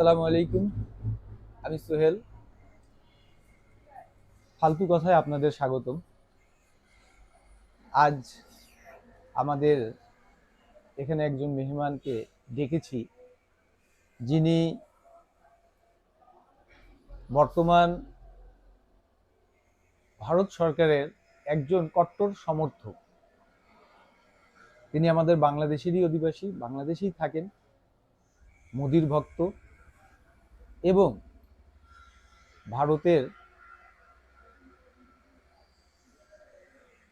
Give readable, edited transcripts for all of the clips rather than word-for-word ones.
আসসালামু আলাইকুম। আমি সোহেল। ফালতু কথায় আপনাদের স্বাগতম। আজ আমাদের এখানে একজন মেহমানকে ডেকেছি, যিনি বর্তমান ভারত সরকারের একজন কট্টর সমর্থক। তিনি আমাদের বাংলাদেশেরই অধিবাসী, বাংলাদেশেই থাকেন, মোদির ভক্ত এবং ভারতের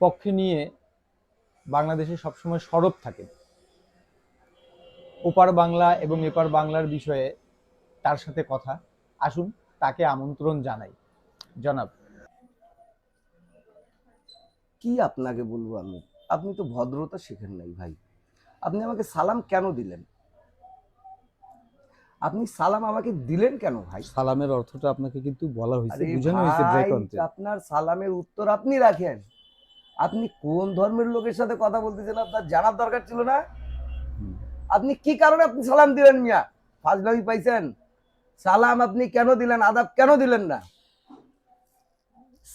পক্ষে নিয়ে বাংলাদেশে সবসময় সরব থাকেন। ওপার বাংলা এবং এপার বাংলার বিষয়ে তার সাথে কথা। আসুন তাকে আমন্ত্রণ জানাই। জনাব, কি আপনাকে বলবো আমি? আপনি তো ভদ্রতা শেখেন নাই ভাই। আপনি আমাকে সালাম কেন দিলেন? আপনি সালাম আমাকে দিলেন কেন ভাই? সালামের অর্থটা আপনাকে কিন্তু বলা হয়েছে, আরে বোঝানো হয়েছে ভাই, ব্রেক অন্তে। আপনার সালামের উত্তর আপনি রাখেন। আপনি কোন ধর্মের লোকের সাথে কথা বলতেছেন আপনার জানার দরকার ছিল না? আপনি কি কারণে আপনি সালাম দিলেন মিয়া? ফাজলামি পাইছেন? সালাম আপনি কেন দিলেন? আদাব কেন দিলেন না?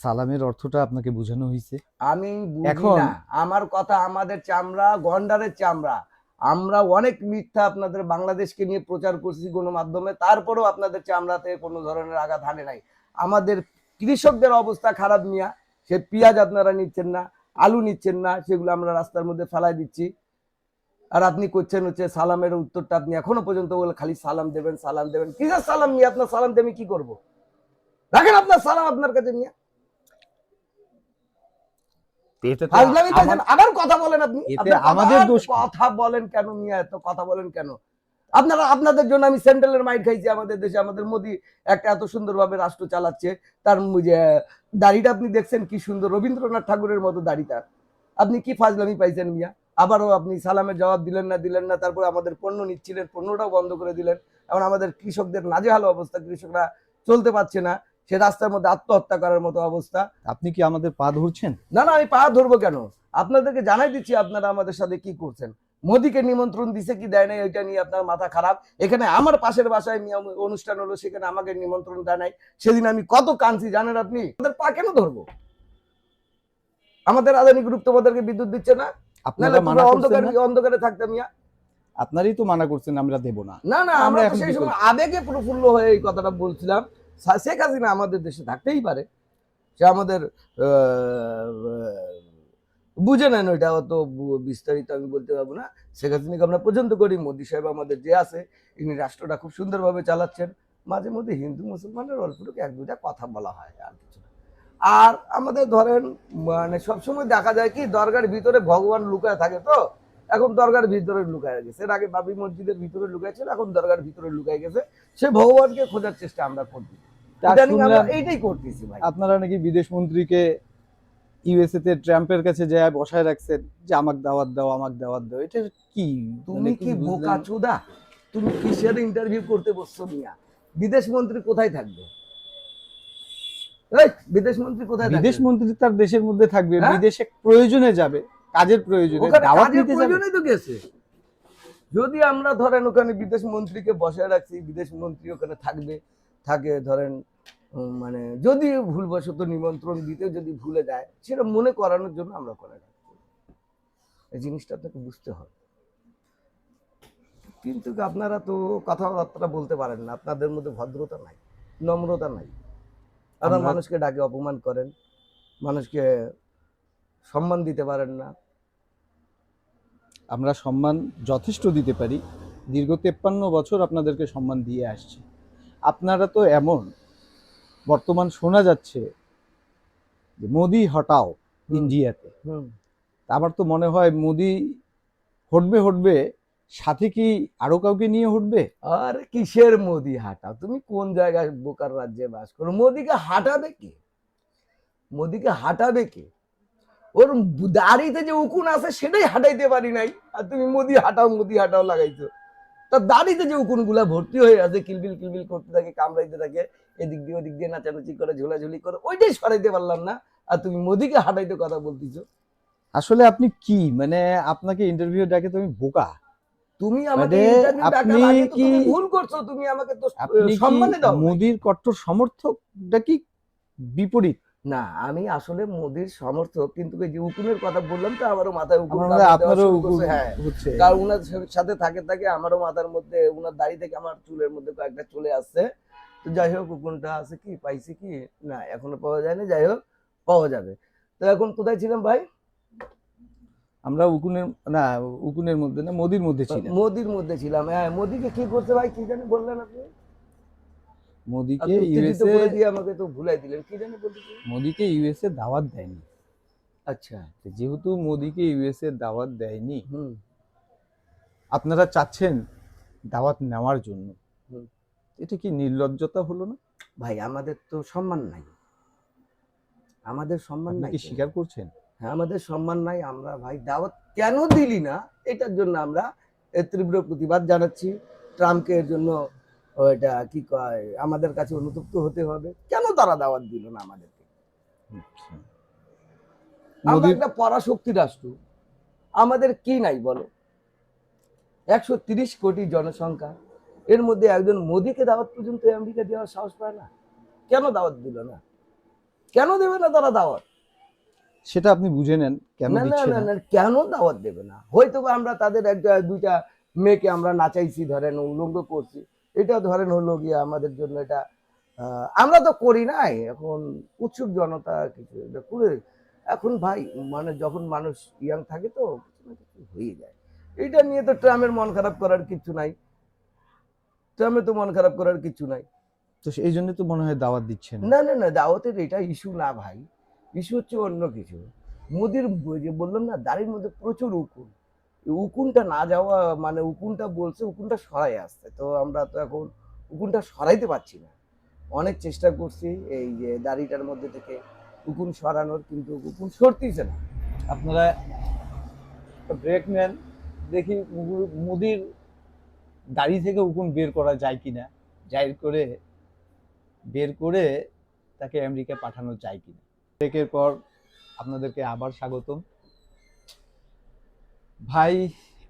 সালামের অর্থটা আপনাকে বোঝানো হয়েছে। আমি বুঝি এখন না। আমার কথা, আমাদের চামড়া গন্ডারের চামড়া। আমরা অনেক মিথ্যা আপনাদের বাংলাদেশকে নিয়ে প্রচার করছি গণমাধ্যমে, তারপরেও আপনাদের চামড়াতে কোনো ধরনের আঘাত হানে নাই। আমাদের কৃষকদের অবস্থা খারাপ মিয়া। সে পেঁয়াজ আপনারা নিচ্ছেন না, আলু নিচ্ছেন না, সেগুলো আমরা রাস্তার মধ্যে ফেলাই দিচ্ছি। আর আপনি করছেন হচ্ছে সালামের উত্তরটা আপনি এখনো পর্যন্ত বলে খালি সালাম দেবেন সালাম দেবেন। কিসের সালাম নিয়ে? আপনার সালাম দিয়ে আমি কি করবো? রাখেন আপনার সালাম আপনার কাছে নিয়ে। আবার কথা বলেন আপনি। আমাদের দোষ কথা বলেন কেন মিয়া? এত কথা বলেন কেন? আপনারা, আপনাদের জন্য আমি সেন্ট্রালের মাইর খাইছি। আমাদের দেশে আমাদের মোদি একটা এত সুন্দরভাবে রাষ্ট্র চালাচ্ছে। তার দাড়িটা আপনি দেখছেন কি সুন্দর, রবীন্দ্রনাথ ঠাকুরের মতো দাড়ি তার। আপনি কি ফাজলামি পাইছেন মিয়া? আবারও আপনি সালামের জবাব দিলেন না, তারপরে আমাদের পণ্য নিচ্ছিলেন, পণ্যটাও বন্ধ করে দিলেন। এখন আমাদের কৃষকদের নাজেহাল অবস্থা, কৃষকরা চলতে পারছে না, সে রাস্তার মধ্যে আত্মহত্যা করার মতো অবস্থা। আপনি কি আমাদের পা ধরছেন? না না, আমি পা ধরবো কেন? আপনাদেরকে জানাই দিচ্ছি আপনারা আমাদের সাথে কি করছেন। মোদিকে নিমন্ত্রণ দিছে কি দেয় নাই ওইটা নিয়ে আপনার মাথা খারাপ। এখানে আমার পাশের বাসায় অনুষ্ঠান হলো, সেখানে আমাকে নিমন্ত্রণ দেয় নাই। সেদিন আমি কত কাঁদছি জানেন আপনি? আমাদের পা কেন ধরবো? আমাদের আদানি গ্রুপ তোমাদেরকে বিদ্যুৎ দিচ্ছে না? আপনারা মানা করছেন না? অন্ধকারে থাকতাম মিয়া। আপনারই তো মানা করছেন আমরা দেব না। না না, আমরা সেই সময় আবেগে প্রফুল্ল হয়ে এই কথাটা বলছিলাম। শেখ হাসিনা আমাদের দেশে থাকতেই পারে, সে আমাদের বুঝে নেন, ওইটা অত বিস্তারিত আমি বলতে পারবো না। শেখ হাসিনাকে আমরা পছন্দ করি। মোদী সাহেব আমাদের যে আছে, ইনি রাষ্ট্রটা খুব সুন্দরভাবে চালাচ্ছেন। মাঝে মধ্যে হিন্দু মুসলমানের অল্পটুকু এক দুটা কথা বলা হয়, আর কিছু না। আর আমাদের ধরেন মানে সবসময় দেখা যায় কি, দরগার ভিতরে ভগবান লুকায় থাকে। তো এখন দরগার ভিতরে লুকায় গেছে। এর আগে বাবরি মসজিদের ভিতরে লুকাইছিল, এখন দরগার ভিতরে লুকায় গেছে। সে ভগবানকে খোঁজার চেষ্টা আমরা করছি, আমরা এইটাই করতেছি ভাই। আপনারা নাকি বিদেশ মন্ত্রীকে ইউএসএ তে ট্রাম্পের কাছে যায় বসায় রাখছেন যে আমাকে দাওয়াত দাও, আমাকে দাওয়াত দাও। এটা কি? তুমি কি বোকা চোদা? তুমি কিসের ইন্টারভিউ করতে বসছো মিয়া? বিদেশ মন্ত্রী কোথায় থাকবে? বিদেশ মন্ত্রী কোথায়? বিদেশ মন্ত্রী তার দেশের মধ্যে থাকবে, বিদেশে প্রয়োজনে যাবে, কাজের প্রয়োজনে, দাওয়াত নিতে যাবে। তো গেছে। যদি আমরা ধরেন ওখানে বিদেশ মন্ত্রীকে বসায় রাখছি, বিদেশ মন্ত্রী ওখানে থাকে ধরেন, মানে যদি ভুলবশত নিমন্ত্রণ দিতে যদি ভুলে যায়, সেটা মনে করানোর জন্য আমরা করে রাখছি। এই জিনিসটা আপনাকে বুঝতে হবে। কিন্তু আপনারা তো কথাবার্তা বলতে পারেন না, আপনাদের মধ্যে ভদ্রতা নাই, নম্রতা নাই। আপনারা মানুষকে ডাকে অপমান করেন, মানুষকে সম্মান দিতে পারেন না। আমরা সম্মান যথেষ্ট দিতে পারি, দীর্ঘ 53 বছর আপনাদেরকে সম্মান দিয়ে আসছি। আপনারা তো এমন, বর্তমান শোনা যাচ্ছে যে মোদি হটাও ইন্ডিয়াতে। আমার তো মনে হয় মোদি হটবে, সাথে কি আরো কাউকে নিয়ে হটবে? আর কিসের মোদি হাঁটাও? তুমি কোন জায়গায় বোকার রাজ্যে বাস করো? মোদিকে হাঁটাবে কে? মোদিকে হাঁটাবে কে? ওর দাড়িতে যে উকুন আছে সেটাই হাঁটাইতে পারি নাই, আর তুমি মোদি হাঁটাও লাগাইছো। তার দাড়িতে যে উকুন গুলা ভর্তি হয়ে আছে, কিলবিল কিলবিল করতে থাকে, কামড়াইতে থাকে, এদিক দিয়ে ওদিক দিয়ে নাচানাচি করে, ঝোলাঝুলি করে, ওইটাই সরাইতে পারলাম না, আর তুমি মোদিকে হাঁটাইতে কথা বলতেছো। আসলে আপনি কি, মানে আপনাকে ইন্টারভিউ ডাকে তুমি বোকা? তুমি আমাকে মানে ইন্টারভিউ আপনি ডাকার আগে তো কি তুমি ভুল করছো, তুমি আমাকে তো আপনি কি সম্মানই দাও নাই। মোদির কট্টর সমর্থক নাকি বিপরীত? না, আমি আসলে মোদির সমর্থক, কিন্তু এই যে উকুনের কথা বললাম তো, আমারও মাথায় উকুন আমার মনে হয় কামড়ে দেওয়া আপনারও শুরু উকুন করছে। হ্যাঁ, হচ্ছে। কারণ উনার সাথে থাকে থাকে আমারও মাথার মধ্যে, উনার দাড়ি থেকে আমার চুলের মধ্যে কয়েকটা চলে আসছে। তো যাই হোক, উকুনটা আছে কি, পাইছি কি না এখনো পাওয়া যায়নি, যাই হোক পাওয়া যাবে। তো এখন কোথায় ছিলাম ভাই? আমরা উকুনের না, উকুনের মধ্যে না, মোদির মধ্যে ছিলেন। মোদির মধ্যে ছিলাম। হ্যাঁ, মোদিকে কি করছে ভাই, কি জানি বললেন আপনি? মোদিকে আপনি উত্তেজিত ইউএসএ, করে দিয়ে আমাকে তো ভুলাই দিলেন, কি জানি বলতেছেন? মোদিকে ইউএসএ দাওয়াত দেয়নি। আচ্ছা। তো যেহেতু মোদিকে ইউএসএ দাওয়াত দেয়নি, হুম। আপনারা চাচ্ছেন দাওয়াত নেওয়ার জন্য, হুম। এটা কি নির্লজ্জতা হলো না? ভাই আমাদের তো সম্মান নাই, আমাদের সম্মান আপনি নাই কি তো। স্বীকার করছেন? হ্যাঁ, আমাদের সম্মান নাই। আমরা ভাই দাওয়াত কেন দিলি না, এটার জন্য আমরা এর তীব্র প্রতিবাদ জানাচ্ছি। ট্রাম্পকে এর জন্য এটা কি কয়, আমাদের কাছে অনুতপ্ত হতে হবে। কেন তারা দাওয়াত দিল না আমাদেরকে? আচ্ছা। আমরা মোদির একটা পরাশক্তি রাষ্ট্র, আমাদের কি নাই বলো? 130 কোটি জনসংখ্যা, এর মধ্যে একজন মোদিকে দাওয়াত পর্যন্ত আমেরিকা দেওয়ার সাহস পায় না। কেন দাওয়াত দিল না? কেন দেবে না তারা দাওয়াত? সেটা আপনি বুঝে নেন কেন না না দিচ্ছে না না। না, কেন দাওয়াত দেবে না? হয়তো বা আমরা তাদের একটা দুইটা মেয়েকে আমরা নাচাইছি, ধরেন উলঙ্গ করছি, এটা ধরেন হলো গিয়ে আমাদের জন্য এটা আমরা তো করি নাই। এখন উৎসুক জনতা কিছু এটা করে। এখন ভাই মানে যখন মানুষ ইয়াং থাকে তো কিছু না কিছু হয়ে যায়। এটা নিয়ে তো ট্রামের মন খারাপ করার কিছু নাই, ট্রামের তো মন খারাপ করার কিছু নাই। তো এই জন্য তো মনে হয় দাওয়াত দিচ্ছে না। না না না, দাওয়াতের এটা ইস্যু না ভাই, ইস্যু হচ্ছে অন্য কিছু। মোদির যে বললাম না, দাড়ির মধ্যে প্রচুর উকুন, এই উকুনটা না যাওয়া মানে উকুনটা বলছে উকুনটা সরাই আসছে, তো আমরা তো এখন উকুনটা সরাইতে পারছি না। অনেক চেষ্টা করছি এই যে দাড়িটার মধ্যে থেকে উকুন সরানোর, কিন্তু উকুন সরতেছে না। আপনারা ব্রেক নেন, দেখি মোদির দাড়ি থেকে উকুন বের করা যায় কিনা, বের করে তাকে আমেরিকা পাঠানো যায় কিনা। ব্রেকের পর আপনাদেরকে আবার স্বাগতম। ভাই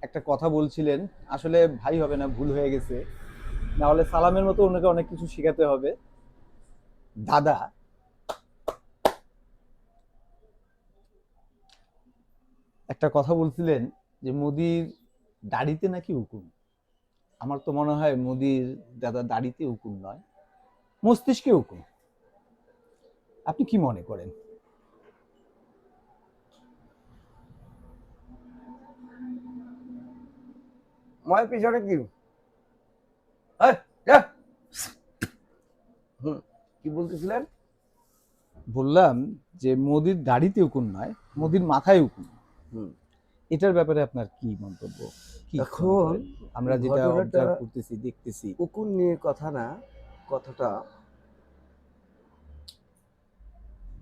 একটা কথা বলছিলেন, আসলে ভাই হবে না, ভুল হয়ে গেছে, না হলে সালামের মতো ওনাকে অনেক কিছু শেখাতে হবে। দাদা, একটা কথা বলছিলেন যে মোদির দাড়িতে নাকি উকুন। আমার তো মনে হয় মোদির দাদা দাড়িতে উকুন নয়, মস্তিষ্কে উকুন। আপনি কি মনে করেন? ময় পিছনে কি এই, যা। হুম, কি বলতেছিলেন? বললাম যে মোদির দাড়িতে উকুন নয়, মোদির মাথায় উকুন। হুম। এটার ব্যাপারে আপনার কি মন্তব্য, কি মনে এখন করেন? আমরা যেটা ঘটনাটা অবজার্ভ করতেছি, দেখতেছি। উকুন নিয়ে কথা না, কথাটা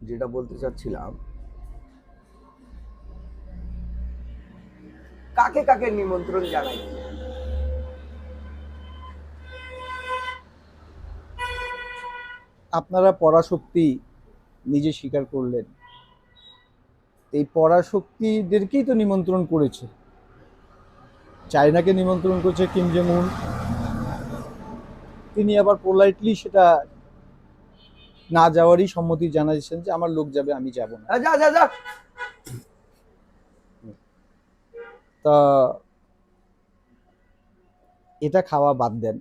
যেটা বলতে চাচ্ছিলাম, কাকে কাকে নিমন্ত্রণ জানাই? আপনারা পরাশক্তি নিজে স্বীকার করলেন, এই পরাশক্তিদেরকেই তো নিমন্ত্রণ করেছে। চায়নাকে নিমন্ত্রণ করেছে কিম জং উন, তিনি আবার পোলাইটলি সেটা না যাওয়ারই সম্মতি জানাইছেন যে আমার লোক যাবে, আমি যাব না। যা যা যা। তা এটা খাওয়া বাদ দেন,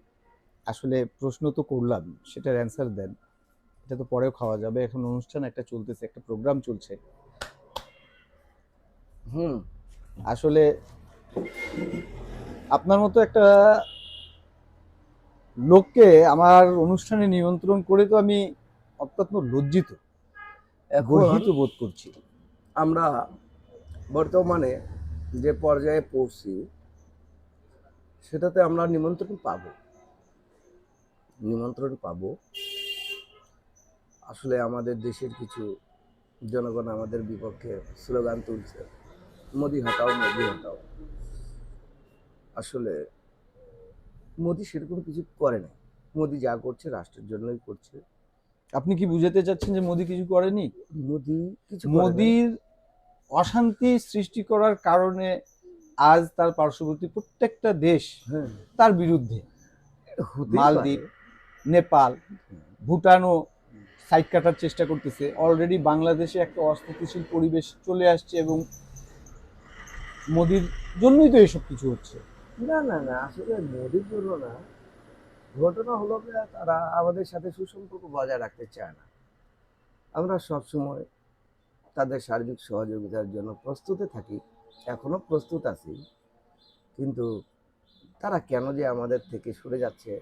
আসলে প্রশ্ন তো করলাম, সেটার অ্যান্সার দেন। এটা তো পরেও খাওয়া যাবে, এখন অনুষ্ঠান একটা চলতেছে, একটা প্রোগ্রাম চলছে। হুম। আসলে আপনার মতো একটা লোককে আমার অনুষ্ঠানে নিমন্ত্রণ করে তো আমি অত্যন্ত লজ্জিত, এখন গর্হিত বোধ করছি। আমরা বর্তমানে যে পর্যায়ে পড়ছি, সেটাতে আমরা নিমন্ত্রণ পাবো, নিমন্ত্রণ পাবো। আসলে আমাদের দেশের কিছু জনগণ আমাদের বিপক্ষে স্লোগান তুলছে, মোদি হটাও মোদি হটাও। আসলে মোদি সেরকম কিছু করে না, মোদি যা করছে রাষ্ট্রের জন্যই করছে। আপনি কি বুঝাতে চাচ্ছেন যে মোদি কিছু করেনি? মোদি কিছু করে নাই। মোদির অশান্তি সৃষ্টি করার কারণে আজ তার পার্শ্ববর্তী প্রত্যেকটা দেশ হ্যাঁ, তার বিরুদ্ধে। এটা হতেই মালদ্বীপ, পারে। নেপাল, ভুটানও সাইড কাটার চেষ্টা করতেছে। অলরেডি বাংলাদেশে একটা অস্থিতিশীল পরিবেশ চলে আসছে এবং মোদির জন্যই তো এসব কিছু হচ্ছে। না না না, আসলে মোদির জন্য না, ঘটনা হলো যে তারা আমাদের সাথে সুসম্পর্ক বজায় রাখতে চায় না। আমরা সবসময় তাদের সার্বিক সহযোগিতার জন্য প্রস্তুতে থাকি, এখনো প্রস্তুত আছি, কিন্তু তারা কেন যে আমাদের থেকে সরে যাচ্ছে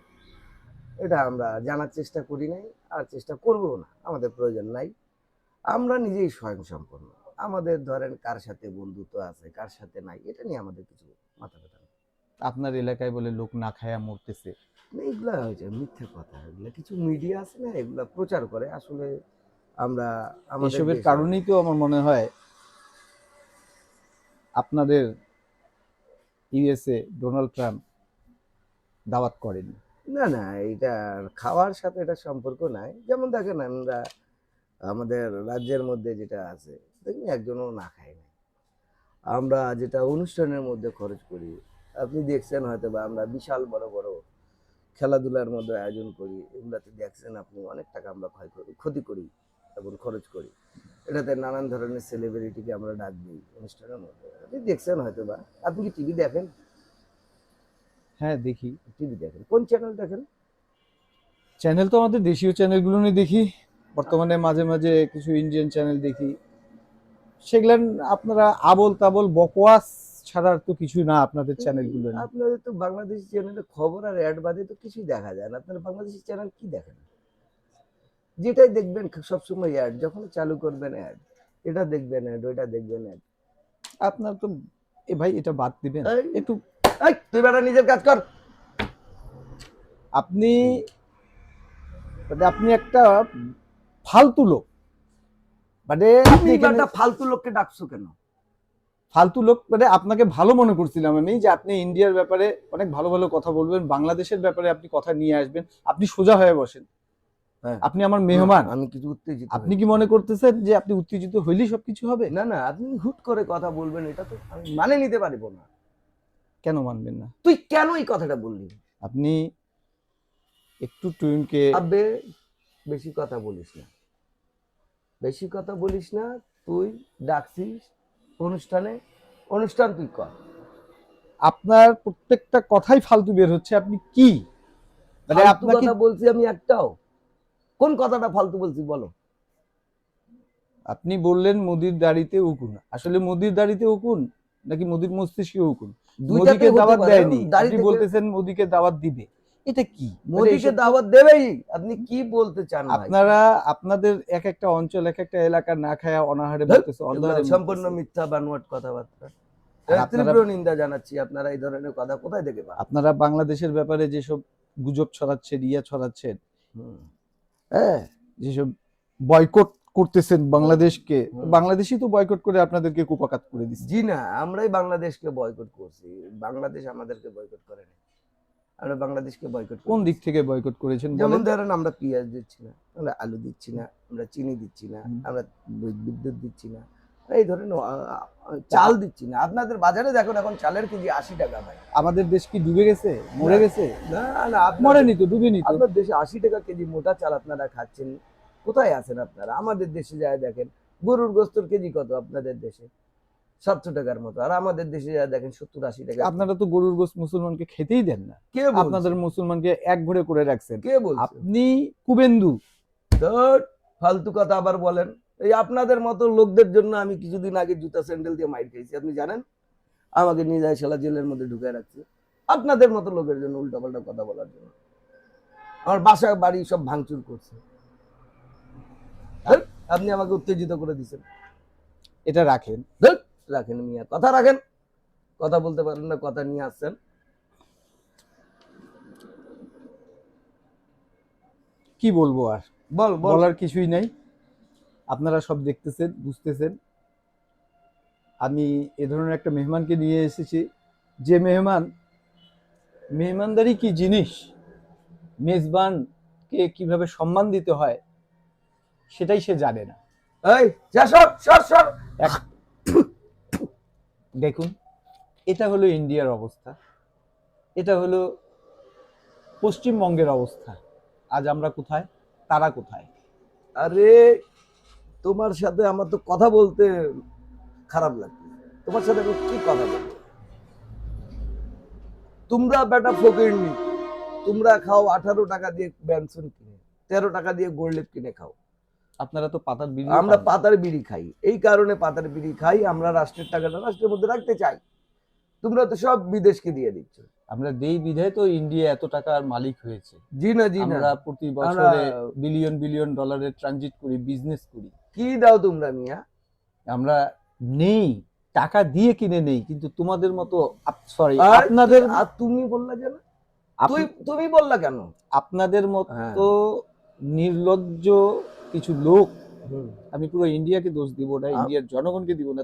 এটা আমরা জানার চেষ্টা করি নাই, আর চেষ্টা করবো না, আমাদের প্রয়োজন নাই। আমরা নিজেই স্বয়ংসম্পূর্ণ। আমাদের ধরেন কার সাথে বন্ধুত্ব আছে কার সাথে নাই এটা নিয়ে আমাদের কিছু মাথা ব্যথা নেই। আপনার এলাকায় বলে লোক না খায়া মরতেছে। এগুলা হয়েছে মিথ্যা কথা, এগুলা কিছু মিডিয়া আছে না, এগুলা প্রচার করে। আসলে আমরা আমাদের এসবের দেশে- কারণেই তো আমার মনে হয় আপনাদের ইউএসএ ডোনাল্ড ট্রাম্প দাওয়াত করেনি। না না, এটা খাওয়ার সাথে এটা সম্পর্ক নাই। যেমন দেখেন আমরা আমাদের রাজ্যের মধ্যে যেটা আছে দেখুন একজনও না খায় না। আমরা যেটা অনুষ্ঠানের মধ্যে খরচ করি, আপনি দেখছেন হয়তো, বা আমরা বিশাল বড় বড় খেলাধুলার মধ্যে আয়োজন করি, এগুলাতে দেখছেন আপনি অনেক টাকা আমরা ক্ষতি করি এবং খরচ করি। এটাতে নানান ধরনের সেলিব্রিটিকে আমরা ডাক দিই অনুষ্ঠানের মধ্যে, আপনি দেখছেন হয়তো। বা আপনি কি টিভি দেখেন? হ্যাঁ দেখি। টিভি দেখেন, কোন চ্যানেল দেখেন? চ্যানেল তো আমাদের দেশীয় চ্যানেলগুলো নিয়ে দেখি, বর্তমানে মাঝে মাঝে কিছু ইন্ডিয়ান চ্যানেল দেখি। সেগুলান আপনারা আবল তাবল বকওয়াস ছাড়ার তো কিছু না আপনাদের চ্যানেলগুলো নিয়ে। আপনাদের তো বাংলাদেশি চ্যানেলে খবর আর অ্যাড বাদে তো কিছুই দেখা যায় না। আপনারা বাংলাদেশি চ্যানেল কি দেখেন? যেটাই দেখবেন সবসময় অ্যাড, যখন চালু করবেন অ্যাড, এটা দেখবেন অ্যাড, ওইটা দেখবেন অ্যাড। আপনার তো ভাই এটা বাদ দিবেন একটু। এই তুই বেটা নিজের কাজ কর। আপনি আপনি একটা ফালতু লোক, আপনি তুমি এখানে বেটা ফালতু লোককে ডাকছো কেন? ফালতু লোক আপনাকে ভালো মনে করছিলাম আমি, যে আপনি ইন্ডিয়ার ব্যাপারে অনেক ভালো ভালো কথা বলবেন, বাংলাদেশের ব্যাপারে আপনি কথা নিয়ে আসবেন। আপনি সোজা হয়ে বসেন, হ্যাঁ, আপনি আমার মেহমান। আমি কিছু উত্তেজিত আপনি কি মনে করতেছেন যে আপনি উত্তেজিত হইলেই সবকিছু হবে? না না, আপনি হুট করে কথা বলবেন এটা তো আমি মানে নিতে পারবো না। কেন মানবেন না? তুই কেন এই কথাটা বললি? আপনি একটু টুইনকে আবে বেশি কথা বলিস না, বেশি কথা বলিস না। তুই ডাকছিস অনুষ্ঠানে, অনুষ্ঠান তুই কর। আপনার প্রত্যেকটা কথাই ফালতু বের হচ্ছে। আপনি কি ফালতু আপনাকে কথা বলছি আমি একটাও? কোন কথাটা ফালতু বলছি বলো? আপনি বললেন মোদির দাড়িতে উকুন। আসলে মোদির দাড়িতে উকুন নাকি মোদির মস্তিষ্কে উকুন? দুইটাতেই মোদিকে হতে দাওয়াত পারে। দেয়নি, দাড়ি আপনি থেকে- বলতেছেন মোদিকে দাওয়াত দিবে। এটা কি? মোদিকে এসব তো- দাওয়াত দেবেই। আপনি কি বলতে চান ভাই? আপনারা আপনাদের এক একটা অঞ্চল এক একটা এলাকা না খায়া অনাহারে ধ্যাৎ, বলতেছে, এগুলো অন্ধহারে সম্পূর্ণ মরতেছে। মিথ্যা বানোয়াট কথাবার্তা। আর এর আপনারা তীব্র নিন্দা জানাচ্ছি। আপনারা এই ধরনের কথা কোথায় থেকে পান? আপনারা বাংলাদেশের ব্যাপারে যেসব গুজব ছড়াচ্ছেন, ছড়াচ্ছেন, হুম। হ্যাঁ, যেসব বয়কট করতেছেন বাংলাদেশকে, হুম। বাংলাদেশই তো বয়কট করে আপনাদেরকে কুপাকাত করে দিচ্ছে। জি না, আমরাই বাংলাদেশকে বয়কট করছি, বাংলাদেশ আমাদেরকে বয়কট করে না। আমরা বাংলাদেশকে বয়কট কোন দিক থেকে বয়কট করেছেন যেমন বলেন? ধরেন আমরা পেঁয়াজ দিচ্ছি না, আমরা আলু দিচ্ছি না, আমরা চিনি দিচ্ছি না, হুম। আমরা বিদ্যুৎ দিচ্ছি না, এই ধরেন চাল দিচ্ছি না। আপনাদের বাজারে দেখুন এখন চালের কেজি 80 টাকা ভাই। আমাদের দেশ কি ডুবে গেছে, মরে না। গেছে? না না, মরেনি তো, ডুবেনি তো। আপনার দেশে 80 টাকা কেজি মোটা চাল আপনারা খাচ্ছেন, কোথায় আছেন আপনারা? আমাদের দেশে যায় দেখেন গরুর গোস্তর কেজি কত আপনাদের দেশে, 700 টাকার মতো। আর আমাদের দেশে যায় দেখেন 70-80 টাকা। আপনারা তো গরুর গোশত মুসলমানকে খেতেই দেন না। কে আপনাদের বলছে? মুসলমানকে এক ঘরে করে রাখছেন। কে বলছে? আপনি কুবেন্দু। ধুর, ফালতু কথা আবার বলেন। এই আপনাদের মতো লোকদের জন্য আমি কিছুদিন আগে জুতা স্যান্ডেল দিয়ে মাইর খেয়েছি, আপনি জানেন? আমাকে নিয়ে যায় শালা জেলের মধ্যে ঢুকায় রাখছে আপনাদের মতো লোকের জন্য, উল্টাপাল্টা কথা বলার জন্য। আমার বাসা বাড়ি সব ভাঙচুর করছে। ধুর, আপনি আমাকে উত্তেজিত করে দিচ্ছেন। এটা রাখেন। ধুর, রাখেন মিয়া, কথা রাখেন। কথা বলতে পারেন না, কথা নিয়ে আসছেন। কি বলবো আর? বল বল। বলার কিছুই নাই। আপনারা সব দেখতেছেন, বুঝতেছেন। আমি এ ধরনের একটা মেহমানকে নিয়ে এসেছি, যে মেহমানদারি কি জিনিস, মেজবানকে কিভাবে সম্মান দিতে হয় সেটাই সে জানে না। এই যা, সর সর সর। দেখুন, এটা হলো ইন্ডিয়ার অবস্থা, এটা হলো পশ্চিমবঙ্গের অবস্থা। আজ আমরা কোথায়, তারা কোথায়? আরে তোমার সাথে আমার তো কথা বলতে খারাপ লাগছে, তোমার সাথে আমি কি কথা বলবো? তোমরা বেটা ফকিরনি, তোমরা খাও 18 টাকা দিয়ে বেনসন কিনে, 13 টাকা দিয়ে গোল্ড কিনে খাও। আপনারা তো পাতার বিড়ি, আমরা পাতার বিড়ি খাই, এই কারণে পাতার বিড়ি খাই, আমরা রাষ্ট্রের টাকাটা রাষ্ট্রের মধ্যে রাখতে চাই। তোমরা তো সব বিদেশকে দিয়ে দিচ্ছ। আমরা দেই বিধায় তো ইন্ডিয়া এত টাকার মালিক হয়েছে। জি না, জি না। আমরা প্রতি বছরে বিলিয়ন বিলিয়ন ডলারের ট্রানজিট করি, বিজনেস করি। কি দাও তোমরা মিয়া? আমরা নেই, টাকা দিয়ে কিনে নেই, কিন্তু তোমাদের মতো সরি আর আপনাদের আর তুমি বললা কেন? আপ- তুমি বললা কেন? আপনাদের মতো হ্যাঁ। নির্লজ্জ কিছু লোক, হুম। আমি পুরো ইন্ডিয়াকে দোষ দিব না, ইন্ডিয়ার জনগণকে দিব না,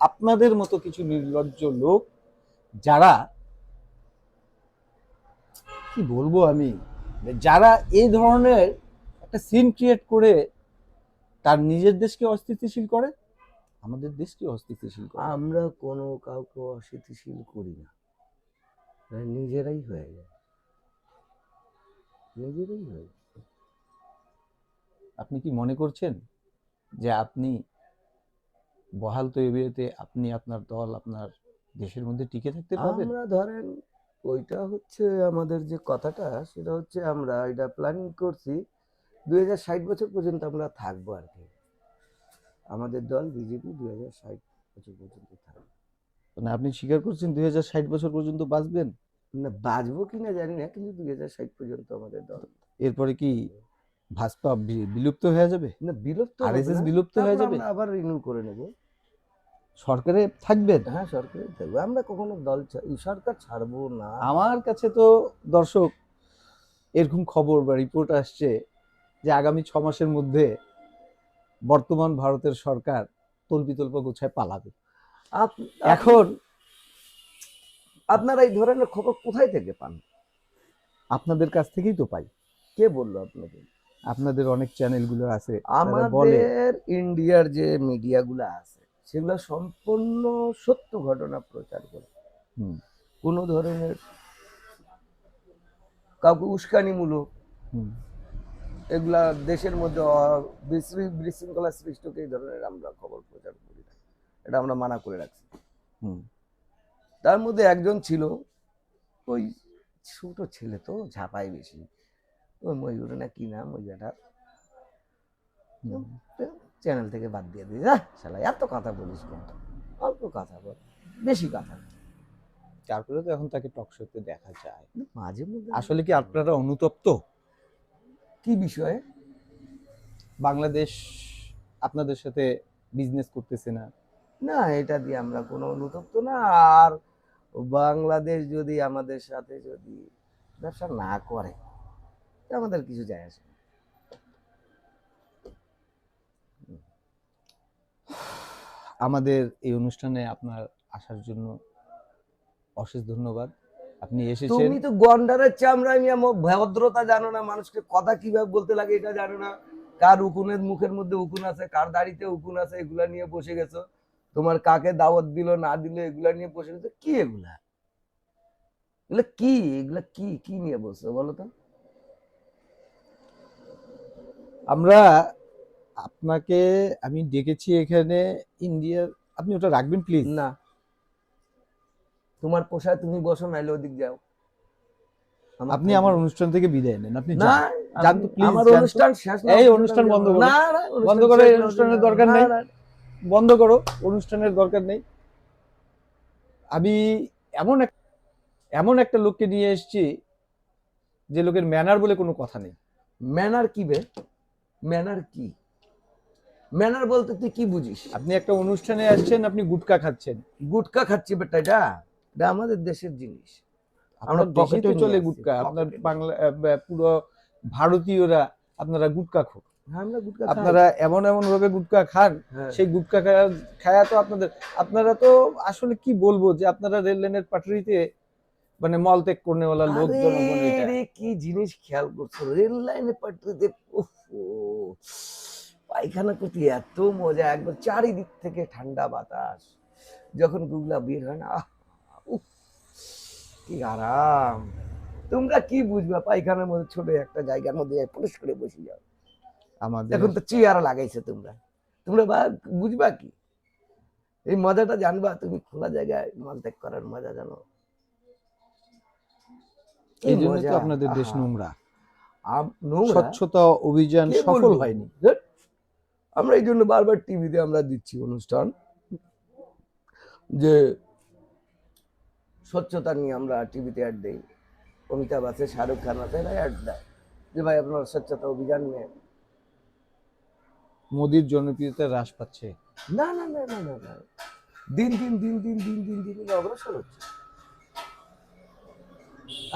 আপনাদের মতো কিছু নির্লজ্জ লোক যারা, কি বলবো আমি, যারা এই ধরনের একটা সিন ক্রিয়েট করে তার নিজের দেশকে অস্থিতিশীল করে, আমাদের দেশকে অস্থিতিশীল করে। আমরা কোনো কাউকে অস্থিতিশীল করি না, নিজেরাই হয়ে যায়, নিজেরাই হয়ে যায়। আপনি কি মনে করছেন যে আপনি বহাল তবিয়তে আপনি, আপনার দল, আপনার দেশের মধ্যে টিকে থাকতে পারবেন? আমরা ধরেন ওইটা হচ্ছে আমাদের যে কথাটা, সেটা হচ্ছে আমরা এটা প্ল্যানিং করছি 2060 বছর পর্যন্ত আমরা থাকবো আর কি। আমাদের দল বিজেপি 2060 বছর পর্যন্ত থাকবে। মানে আপনি স্বীকার করছেন 2060 বছর পর্যন্ত বাঁচবেন? না বাঁচবো কিনা জানি না, কিন্তু 2060 পর্যন্ত আমাদের দল। এরপরে কি ভাজপা বিলুপ্ত হয়ে যাবে? না বিলুপ্ত আরএসএস বিলুপ্ত হয়ে যাবে? আমরা আবার রিনিউ করে নেব। সরকারে থাকবেন? হ্যাঁ সরকারে থাকবে, আমরা কখনো দল সরকার ছাড়বো না। আমার কাছে তো দর্শক এরকম খবর বা রিপোর্ট আসছে যে আগামী 6 মাসের মধ্যে বর্তমান ভারতের সরকার তল্পিতল্পা গোছায় পালাবে। এখন আপনারা এই ধরনের খবর কোথায় থেকে পান? আপনাদের কাছ থেকেই তো পাই। কে বললো আপনাদের? আপনাদের অনেক চ্যানেলগুলো আছে, তারা বলে আমাদের ইন্ডিয়ার যে মিডিয়াগুলো আছে সেগুলো সম্পূর্ণ সত্য ঘটনা প্রচার করে। হুম, কোনো ধরনের কাউকে উস্কানিমূলক হুম, এগুলা দেশের মধ্যে বিশৃঙ্খলা সৃষ্টিকে এই ধরনের আমরা খবর প্রচার করি না, এটা আমরা মানা করে রাখছি। হুম। তার মধ্যে একজন ছিল, ওই ছোট ছেলে তো ঝাঁপায় বেশি, ওই ময়ূর না কি নাম ওই বেটা, চ্যানেল থেকে বাদ দিয়ে দিই। যা শালা এত কথা বলিস কেন, অল্প কথা বল, বেশি কথা। তারপরে তো এখন তাকে টক শোতে দেখা যায়। মাঝে মধ্যে আসলে কি আপনারা অনুতপ্ত? কি বিষয়ে? বাংলাদেশ আপনাদের সাথে বিজনেস করতেছে না? না এটা দিয়ে আমরা কোনো অনুতপ্ত না। আর বাংলাদেশ যদি আমাদের সাথে যদি ব্যবসা না করে আমাদের কিছু যায় আসে না। আমাদের এই অনুষ্ঠানে আপনার আসার জন্য অশেষ ধন্যবাদ। আপনি এসেছেন। তুমি তো গন্ডারের চামড়া, আমি ভদ্রতা জানো না, মানুষকে কথা কিভাবে বলতে লাগে এটা জানো না, কার উকুনের মুখের মধ্যে উকুন আছে, কার দাড়িতে উকুন আছে, এগুলা নিয়ে বসে গেছো। তোমার কাকে দাওয়াত দিল না দিল এগুলা নিয়ে বসে গেছো। কি এগুলা, এগুলা কি, এগুলা কি কি নিয়ে বসছো বলো তো? আমরা আপনাকে আমি ডেকেছি এখানে ইন্ডিয়ার, আপনি ওটা রাখবেন প্লিজ। না তোমার পোশাক তুমি বসো, নাইলে ওদিক যাও। আপনি আমার অনুষ্ঠান থেকে বিদায় নেন, আপনি না যান তো প্লিজ। আমার অনুষ্ঠান শেষ না, এই অনুষ্ঠান বন্ধ করো, না বন্ধ করো, এই অনুষ্ঠানের দরকার নেই, বন্ধ করো, অনুষ্ঠানের দরকার নেই। আমি এমন একটা লোককে নিয়ে এসেছি যে লোকের ম্যানার বলে কোনো কথা নেই। ম্যানার কি বে? ম্যানার কি? ম্যানার বলতে তুই কি বুঝিস? আপনি একটা অনুষ্ঠানে আসছেন, আপনি গুটকা খাচ্ছেন। গুটকা খাচ্ছি বেটা, এটা আমাদের দেশের জিনিস। আপনার দেশেই তো চলে গুটকা, আপনার বাংলা পুরো ভারতীয়রা আপনারা গুটকা খোর। আমরা গুটকা আপনারা এমন এমন ভাবে গুটকা খান, সেই গুটকা খায়া তো আপনারা তো আসলে কি বলবো, যে আপনারা রেল লাইনের পাটরিতে মানে মল ত্যাগ করনেওয়ালা লোক জনগণ। এটা কি জিনিস খেয়াল করছো, রেল লাইনে পাটরিতে পায়খানা করতে এত মজা, একবার চারিদিক থেকে ঠান্ডা বাতাস যখন গুগলা বের হয় না, কি আরাম। তোমরা কি বুঝবা, পায়খানার মধ্যে ছোট একটা জায়গার মধ্যে পুলিশ করে বসে যাও। আমাদের এখন তো চেয়ার লাগাইছে, তোমরা তোমরা বুঝবা কি এই মজাটা জানবা? তুমি খোলা জায়গায় মলত্যাগ করার মজা জানো? কি এই জন্য তো মজা! আপনাদের দেশ আহা! নোংরা। নোংরা স্বচ্ছতা অভিযান কে সফল বললো? হয়নি। ধ্যাৎ, আমরা এই জন্য বারবার টিভিতে আমরা দিচ্ছি অনুষ্ঠান, যে স্বচ্ছতা নিয়ে আমরা টিভিতে অ্যাড দেই। অমিতাভ আছে, শাহরুখ খান আছে, এরা অ্যাড দেয় যে ভাই আপনারা স্বচ্ছতা অভিযান নিয়ে। মোদির জনপ্রিয়তা হ্রাস পাচ্ছে। না না না না না না, দিন দিন দিন দিন দিন দিন দিন দিন অগ্রসর হচ্ছে।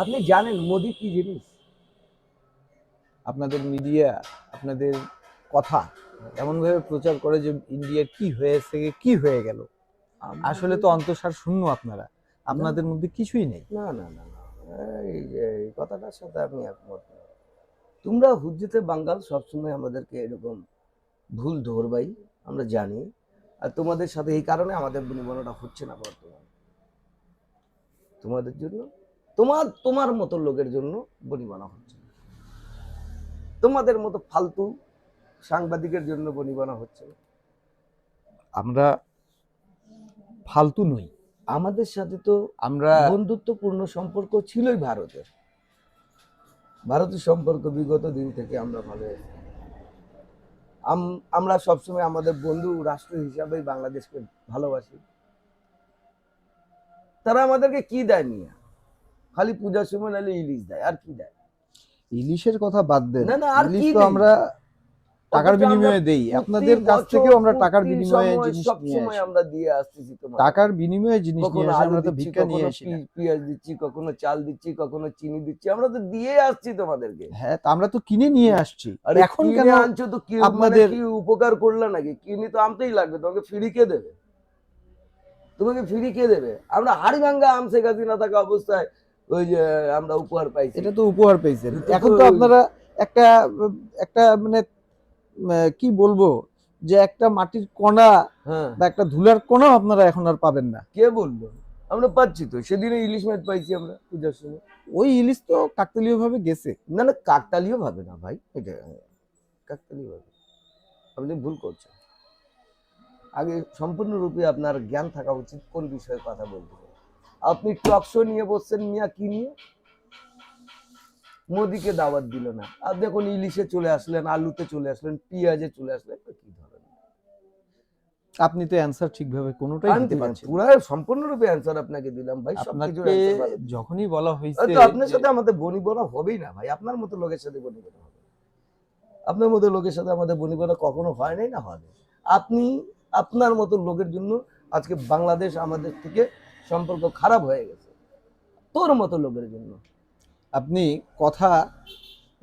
আপনি জানেন মোদি কি জিনিস? আপনাদের মিডিয়া আপনাদের কথা এমনভাবে প্রচার করে যে ইন্ডিয়ার কি হয়েছে কি হয়ে গেল, আসলে তো অন্তঃসার শূন্য আপনারা, আপনাদের মধ্যে কিছুই নেই। না না না না, এই যে এই কথাটার সাথে আমি একমত না। তোমরা হুজ্জতে বাঙ্গাল সবসময় আমাদেরকে এরকম ভুল ধরবাই, আমরা জানি। আর তোমাদের সাথে এই কারণে আমাদের বিনিময়টা হচ্ছে না বর্তমানে। তোমাদের জন্য, তোমার মতো লোকের জন্য বনিবনা হচ্ছে না। তোমাদের মতো ফালতু সাংবাদিকের জন্য বনিবনা হচ্ছে না। আমরা ফালতু নই। আমাদের সাথে তো আমরা বন্ধুত্বপূর্ণ সম্পর্ক ছিলই ভারতের। ভারতের সম্পর্ক বিগত দিন থেকে আমরা ভালো আছি। আমরা সবসময় আমাদের বন্ধু রাষ্ট্র হিসাবেই বাংলাদেশকে ভালোবাসি। তারা আমাদেরকে কি দেয় মিয়া? খালি পূজার সময় নাহলে ইলিশ দেয়, আর কি দেয়? ইলিশের কথা বাদ দেন, না না, আর ইলিশ কি তো দেয়? আমরা টাকার অথচ আমরা বিনিময়ে দেই, প্রতি আপনাদের কাছ বছর, থেকেও আমরা টাকার প্রতি বিনিময়ে সময়, জিনিস সব নিয়ে সময় আসি। আমরা দিয়ে আসতেছি তোমার। টাকার বিনিময়ে জিনিস নিয়ে কখনো আসি, আলু আমরা তো দিচ্ছি, ভিক্ষা নিয়ে কখনো আসি না। পেঁয়াজ দিচ্ছি, কখনো চাল দিচ্ছি, কখনো চিনি দিচ্ছি, আমরা তো দিয়ে আসছি তোমাদেরকে। হ্যাঁ, তা আমরা তো কিনে নিয়ে আসছি। আরে এখন কিনে কেন আনছো তো কি, মানে আপনাদের কি উপকার করলে নাকি? কিনে তো আনতেই লাগবে, তোমাকে ফ্রি কে দেবে? তোমাকে ফ্রি কে দেবে? আমরা হাড়ি ভাঙ্গা আম শেখ হাসিনা থাকা অবস্থায় ওই যে আমরা উপহার পাইছি। এটা তো উপহার পেয়েছেন, এটা এখন তো আপনারা একটা একটা মানে কি বলবো, যে একটা মাটির কণা হ্যাঁ, বা একটা ধুলার কণা আপনারা এখন আর পাবেন না। কে বললো? আমরা পাচ্ছি তো, সেদিনে ইলিশ মাছ পাইছি আমরা পূজার সময়। ওই ইলিশ তো কাকতালীয় ভাবে গেছে। না না, কাকতালীয় ভাবে না ভাই, এটা কাকতালীয় ভাবে আপনি ভুল করছেন। আগে সম্পূর্ণরূপে আপনার জ্ঞান থাকা উচিত কোন বিষয়ে কথা বলতে। আপনি টকশো নিয়ে বসছেন মিয়া, কি নিয়ে? মোদিকে দাওয়াত দিল না, আর দেখুন ইলিশে চলে আসলেন, আলুতে চলে আসলেন, পেঁয়াজে চলে আসলেন, কি ধরনের? আপনি তো অ্যান্সার ঠিকভাবে কোনোটাই দিতে পারছেন না। পুরো সম্পূর্ণরূপে অ্যান্সার আপনাকে দিলাম ভাই, সবকিছুর আপনাকে অ্যান্সার। যখনই বলা হয়েছে হয়তো আপনার সাথে আমাদের বনিবনা হবেই না ভাই, আপনার মতো লোকের সাথে বনিবনা হবে। আপনার মতো লোকের সাথে আমাদের বনিবনা কখনো হয় নাই, না হবে। আপনি, আপনার মতো লোকের জন্য আজকে বাংলাদেশ আমাদের থেকে সম্পর্ক খারাপ হয়ে গেছে, তোর মতো লোকের জন্য। আপনি কথা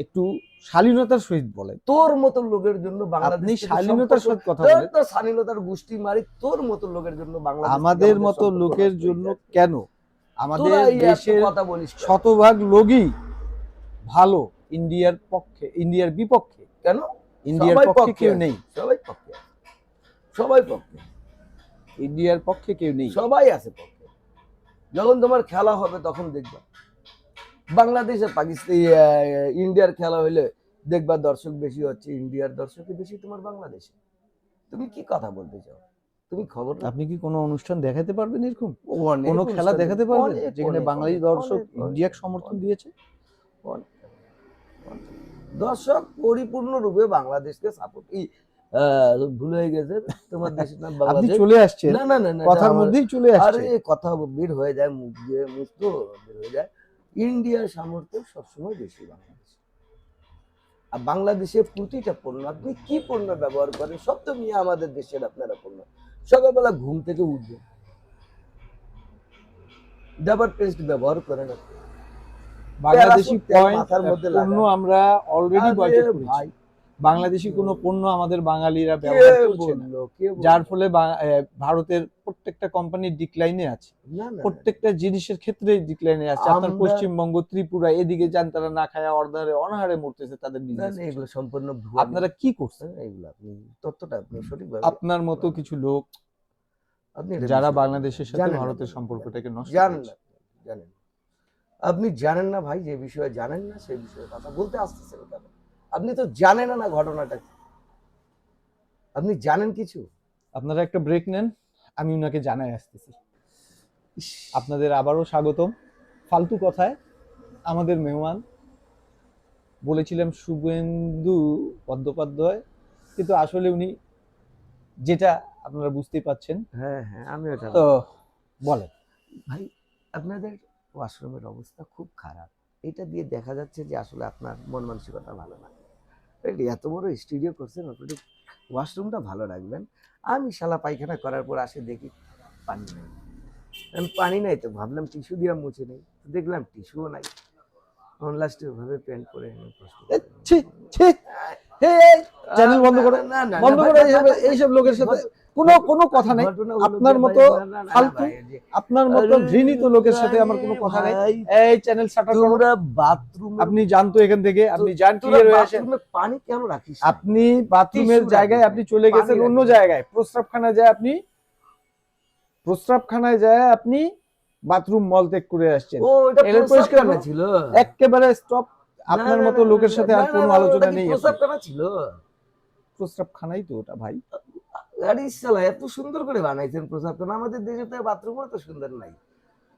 একটু শালীনতার সহিত বলেন। তোর মতো লোকের জন্য বাংলাদেশ আপনি থেকে শালীনতার সম্পর্ক, সহিত কথা তোর বলেন। তো শালীনতার গোষ্ঠী মারি, তোর মতো লোকের জন্য বাংলাদেশ থেকে আমাদের মতো সম্পর্ক লোকের নষ্ট হয়ে জন্য যায়। কেন? আমাদের তোরা এই এত দেশের কথা বলিস কেন? শতভাগ লোকই ভালো, ইন্ডিয়ার পক্ষে, ইন্ডিয়ার বিপক্ষে। কেন? ইন্ডিয়ার সবাই পক্ষে কেউ আছে, নেই। সবাই পক্ষে আছে, সবাই পক্ষে, ইন্ডিয়ার পক্ষে কেউ নেই। সবাই আছে পক্ষে। যখন তোমার খেলা হবে তখন দেখবা বাংলাদেশে পাকিস্তান ইন্ডিয়ার খেলা হইলে দেখবা দর্শক বেশি হচ্ছে ইন্ডিয়ার দর্শকই বেশি তোমার বাংলাদেশে। তুমি কি কথা বলতে চাও? তুমি খবর রাখো। আপনি কি কোনো অনুষ্ঠান দেখাতে পারবেন এরকম? অনেক কোনো খেলা অনুষ্ঠান দেখাতে পারবেন অনেক, যেখানে অনেক, বাঙালি অনেক, দর্শক অনেক, ইন্ডিয়াকে অনেক, সমর্থন অনেক, দিয়েছে? অনেক, অনেক। দর্শক পরিপূর্ণরূপে বাংলাদেশকে সাপোর্ট ভুল হয়ে গেছে তোমার দেশের নাম আপনি বাংলাদেশ। চলে আসছেন, না না না না, কথার আমার মধ্যেই চলে আরে আসছে। কথা বের হয়ে যায়, মুখ দিয়ে মুখ তো বের হয়ে যায়। ইন্ডিয়ার সামর্থ্য সবসময় বেশি বাংলাদেশ। আর বাংলাদেশের প্রতিটা পণ্য, আপনি কি পণ্য ব্যবহার করেন সব তো নিয়ে আমাদের দেশের আপনারা পণ্য। সকালবেলা ঘুম থেকে উঠবেন, ডাবর পেস্ট ব্যবহার করেন আপনি, বাংলাদেশি প্যারাসুট তেল পয়েন্ট মাথার মধ্যে পণ্য লাগান। আমরা অলরেডি আরে বয়কট করেছি। ভাই, বাংলাদেশি কোনো পণ্য আমাদের বাঙালিরা কে ব্যবহার করছে না, বললো, কে বললো? যার ফলে ভারতের প্রত্যেকটা কোম্পানি ডিক্লাইনে আছে, না না, প্রত্যেকটা জিনিসের ক্ষেত্রে ডিক্লাইনে আছে। আপনার আমরা পশ্চিমবঙ্গ, ত্রিপুরা এদিকে যান, তারা না খায় অর্ধারে অনাহারে মরতেছে তাদের না বিজনেস। না, এগুলো সম্পূর্ণ ভুয়া আপনারা কি করছেন? এগুলো আপনি তথ্যটা আপনি সঠিকভাবে আপনার মতো কিছু লোক আপনি এটা যারা বিষয় বাংলাদেশের সাথে জানেন না, ভারতের সম্পর্কটাকে নষ্ট জানেন করেছে। না, জানেন। আপনি জানেন না ভাই, যে বিষয়ে জানেন না সেই বিষয়ে কথা বলতে আসতেছেন কেন? আপনি তো জানেন না ঘটনাটা কি। আপনি জানেন কিছু? আপনারা একটা ব্রেক নেন, আমি উনাকে জানাই আসতেছি। আপনাদের আবারও স্বাগতম। ফালতু কথায় আমাদের মেহমান বলেছিলাম শুভেন্দু বন্দ্যোপাধ্যায়, কিন্তু আসলে উনি যেটা আপনারা বুঝতেই পাচ্ছেন। হ্যাঁ হ্যাঁ, আমি ওটা তো বলেন। ভাই, আপনাদের ওয়াশরুমের অবস্থা খুব খারাপ। এটা দিয়ে দেখা যাচ্ছে যে আসলে আপনার মন মানসিকতা ভালো না। এই এত বড় স্টুডিও করছেন, আপনি ওয়াশরুমটা ভালো রাখবেন। আমি শালা পায়খানা করার পর আসে দেখি পানি নেই। আমি পানি নাই তো ভাবলাম টিস্যু দিয়ে মুছে নেই, তো দেখলাম টিস্যুও নাই। তখন লাস্টে ওভাবে প্যান্ট পরে আমি কষ্ট এ, করে- ছি ছি, চ্যানেল বন্ধ করো, না, না, না, বন্ধ না, করো। ভাই, এইসব ভাই, ভাই, এইসব লোকের সাথে ঘট- কোনো কোনো কথা নেই। ঘটনা হলো আপনার গিয়ে ভাই, মতো না, না, না, ফালতু, ভাই, যে আপনার মতো আরে ঘৃণিত লোকের সাথে আমার কোনো কথা নেই। ভাই, এই চ্যানেল শাটার করো। তোমরা বাথরুমে আপনি যান তো এখান থেকে, আপনি যান, তোরা ক্লিয়ার হয়ে আসেন। বাথরুমে পানি কেন রাখিস না? আপনি বাথরুমের টিস্যু জায়গায় রাখিস আপনি না, চলে পানি গেছেন অন্য রাখিস না। জায়গায়, প্রস্রাবখানায় যায় আপনি, প্রস্রাবখানায় যায় আপনি বাথরুম মলত্যাগ করে আসছেন। ও, এটা এর পরিষ্কার প্রস্রাবখানা করুন। ছিল? একেবারে স্টপ। না, আপনার না, মতো না, লোকের সাথে না, আর না, কোনো না, আলোচনা ওটা কি নেই। এখন প্রস্রাবখানা ছিল? প্রস্রাবখানাই তো ওটা ভাই। আরে শালা, এত সুন্দর করে বানাইছেন প্রস্রাবখানা, আমাদের দেশে তো বাথরুমও এত সুন্দর নাই।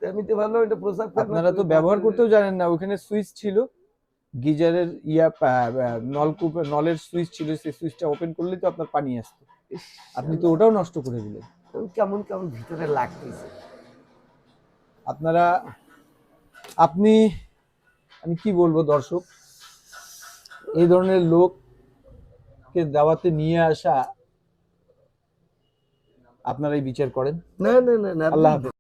তো আমি তো ভাবলাম এটা প্রস্রাবখানা, আপনারা তো ব্যবহার করতেও জানেন না। ওখানে সুইচ ছিল, গিজারের নলকূপের নলের সুইচ ছিল, সেই সুইচটা ওপেন করলেই তো আপনার পানি আসতো। ইস, আপনি তো ওটাও নষ্ট করে দিলেন। কেমন কেমন ভিতরে লাগতেছে। আপনারা, আপনি, আমি কি বলবো দর্শক, এই ধরনের লোককে দাওয়াতে নিয়ে আসা আপনারাই বিচার করেন। না, না, না, না, আল্লাহ হাফেজ।